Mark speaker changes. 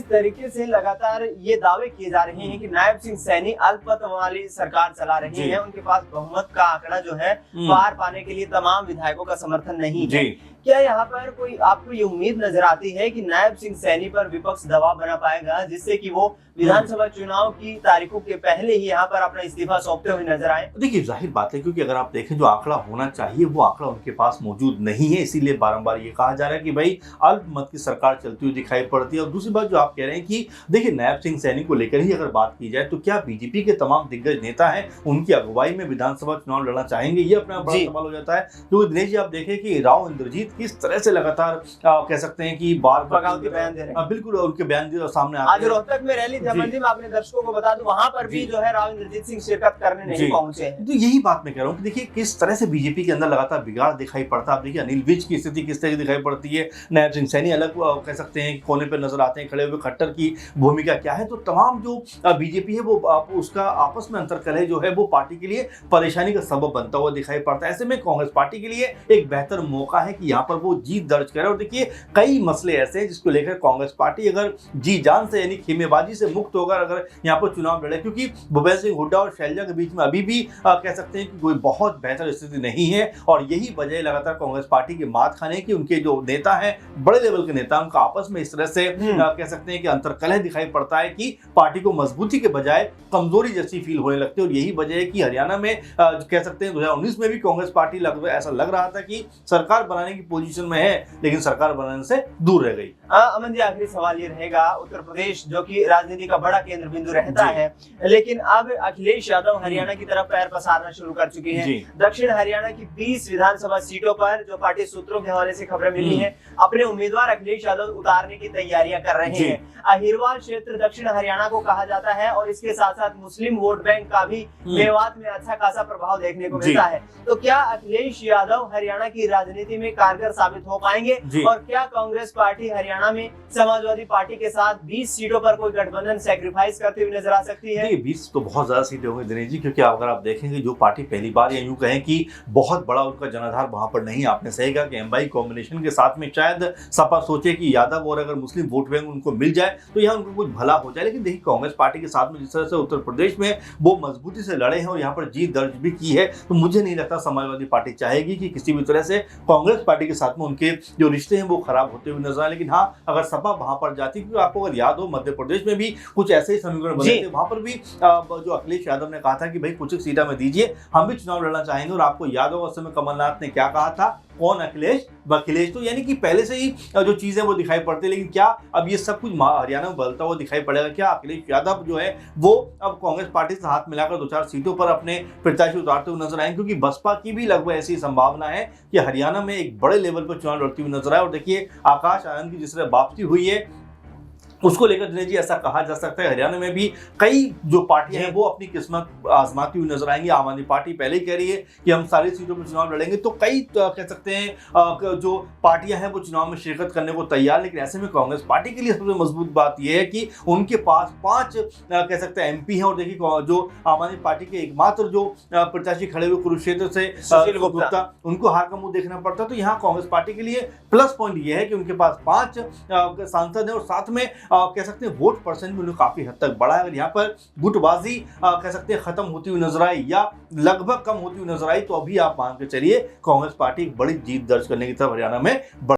Speaker 1: जिस तरीके से लगातार ये दावे किए जा रहे हैं कि नायब सिंह सैनी अल्पमत वाली सरकार चला रहे हैं, उनके पास बहुमत का आंकड़ा जो है पार पाने के लिए तमाम विधायकों का समर्थन नहीं है, क्या यहाँ पर कोई आपको ये उम्मीद नजर आती है कि नायब सिंह सैनी पर विपक्ष दबाव बना पाएगा जिससे कि वो विधानसभा चुनाव की तारीखों के पहले ही यहाँ पर अपना इस्तीफा सौंपते हुए नजर आए?
Speaker 2: देखिए, जाहिर बात है, क्योंकि अगर आप देखें जो आंकड़ा होना चाहिए वो आंकड़ा उनके पास मौजूद नहीं है, इसीलिए बारंबार ये कहा जा रहा है कि भाई अल्पमत की सरकार चलती हुई दिखाई पड़ती है। और दूसरी बात जो आप कह रहे हैं कि देखिए नायब सिंह सैनी को लेकर ही अगर बात की जाए तो क्या बीजेपी के तमाम दिग्गज नेता हैं उनकी अगुवाई में विधानसभा चुनाव लड़ना चाहेंगे, ये अपना बड़ा सवाल हो जाता है। क्योंकि दिनेश जी आप देखें कि राव इंद्रजीत किस तरह से लगातार कह सकते हैं कि बार
Speaker 1: बगावती बयान दे रहे हैं।
Speaker 2: बिल्कुल उनके बयान सामने
Speaker 1: आज रोहतक में रैली जमंदी में आपने दर्शकों को बता दूं वहां पर भी जो है राव इंद्रजीत सिंह शिरकत करने नहीं पहुंचे हैं।
Speaker 2: तो यही बात मैं कह रहा हूँ कि देखिए किस तरह से बीजेपी के अंदर लगातार बिगाड़ दिखाई पड़ता है। आप देखिए अनिल विज की स्थिति किस तरह की दिखाई पड़ती है, नायब सिंह सैनी अलग कह सकते हैं कोने पर नजर आते हैं खड़े हुए, खट्टर की भूमिका क्या है। तो तमाम जो बीजेपी है वो उसका आपस में अंतरकलह जो है वो पार्टी के लिए परेशानी का सबब बनता हुआ दिखाई पड़ता है। ऐसे में कांग्रेस पार्टी के लिए एक बेहतर मौका है कि यहाँ पर वो जीत दर्ज करे। और देखिए कई मसले ऐसे हैं जिसको लेकर कांग्रेस पार्टी अगर जी जान से यानी खेमेबाजी से मुक्त होकर अगर यहाँ पर चुनाव लड़े, क्योंकि भूपेंद्र सिंह हुड्डा और शैलजा के बीच में अभी भी कह सकते हैं कि कोई बहुत बेहतर स्थिति नहीं है। और यही वजह लगातार कांग्रेस पार्टी के मात खाने की, उनके जो नेता हैं बड़े लेवल के नेता उनका आपस में इस तरह से कह सकते हैं कि अंतरकलह दिखाई पड़ता है कि पार्टी को मजबूती के बजाय कमजोरी जैसी फील होने लगती है। और यही वजह है कि हरियाणा में कह सकते हैं 2019 में भी कांग्रेस पार्टी ऐसा लग रहा था कि सरकार बनाने की पोजीशन में है लेकिन सरकार बनाने से दूर रह गई।
Speaker 1: अमन जी, आखिरी सवाल ये रहेगा, उत्तर प्रदेश जो कि राजनीति का बड़ा केंद्र बिंदु रहता है, लेकिन अब अखिलेश यादव हरियाणा की तरफ पैर पसारना शुरू कर चुके हैं। दक्षिण हरियाणा की 20 विधानसभा सीटों पर जो पार्टी सूत्रों के हवाले से खबरें मिली हैं, अपने उम्मीदवार अखिलेश यादव उतारने की तैयारियां कर रहे हैं। अहिरवाल क्षेत्र दक्षिण हरियाणा को कहा जाता है और इसके साथ साथ मुस्लिम वोट बैंक का भी मेवात में अच्छा खासा प्रभाव देखने को मिलता है। तो क्या अखिलेश यादव हरियाणा की राजनीति में कारगर साबित हो पाएंगे और क्या कांग्रेस पार्टी हरियाणा में समाजवादी पार्टी के साथ 20 सीटों पर कोई गठबंधन सैक्रिफाइस करते हुए नजर आ सकती है?
Speaker 2: 20 तो बहुत ज्यादा सीटें होंगी दिनेश जी, क्योंकि अगर आप देखेंगे जो पार्टी पहली बार या यूं कहें कि बहुत बड़ा उनका जनाधार वहां पर नहीं, आपने सही कहा कि एमवाई कॉम्बिनेशन के साथ में शायद सपा सोचे कि यादव और अगर मुस्लिम वोट बैंक उनको मिल जाए तो यहाँ उनको कुछ भला हो जाए। लेकिन देखिए कांग्रेस पार्टी के साथ में जिस तरह से उत्तर प्रदेश में वो मजबूती से लड़े हैं और यहाँ पर जीत दर्ज भी की है, तो मुझे नहीं लगता समाजवादी पार्टी चाहेगी कि किसी भी तरह से कांग्रेस पार्टी के साथ में उनके जो रिश्ते हैं वो खराब होते हुए नजर आए। लेकिन हाँ, अगर सपा वहां पर जाती, क्योंकि आपको अगर याद हो मध्य प्रदेश में भी कुछ ऐसे ही समीकरण बने थे, वहां पर भी जो अखिलेश यादव ने कहा था कि भाई कुछ सीटा में दीजिए, हम भी चुनाव लड़ना चाहेंगे। और आपको याद होगा उस समय कमलनाथ ने क्या कहा था, कौन अखिलेश वखिलेश। तो यानी कि पहले से ही जो चीजें वो दिखाई पड़ती है। लेकिन क्या अब ये सब कुछ हरियाणा में बदलता हुआ दिखाई पड़ेगा? क्या अखिलेश यादव जो है वो अब कांग्रेस पार्टी से हाथ मिलाकर 2-4 सीटों पर अपने प्रत्याशी उतारते हुए नजर आए? क्योंकि बसपा की भी लगभग ऐसी संभावना है कि हरियाणा में एक बड़े लेवल पर चुनाव लड़ती हुई नजर आए। और देखिए आकाश आनंद की जिस तरह वापसी हुई है उसको लेकर दिनेश जी ऐसा कहा जा सकता है हरियाणा में भी कई जो पार्टियां हैं वो अपनी किस्मत आजमाती हुई नजर आएंगी। आम आदमी पार्टी पहले ही कह रही है कि हम सारी सीटों पर चुनाव लड़ेंगे, तो कई कह सकते हैं जो पार्टियां हैं वो चुनाव में शिरकत करने को तैयार। लेकिन ऐसे में कांग्रेस पार्टी के लिए सबसे मजबूत बात यह है कि उनके पास 5 कह सकते हैं MP हैं। और देखिए जो आम आदमी पार्टी के एकमात्र जो प्रत्याशी खड़े हुए कुरुक्षेत्र से सुशील गुप्ता, उनको हार का मुंह देखना पड़ता है। तो यहाँ कांग्रेस पार्टी के लिए प्लस पॉइंट यह है कि उनके पास 5 सांसद हैं और साथ में कह सकते हैं वोट परसेंट भी काफी हद तक बढ़ा है। अगर यहाँ पर गुटबाजी कह सकते हैं खत्म होती हुई नजर आई या लगभग कम होती हुई नजर आई, तो अभी आप मान के चलिए कांग्रेस पार्टी एक बड़ी जीत दर्ज करने की तरफ हरियाणा में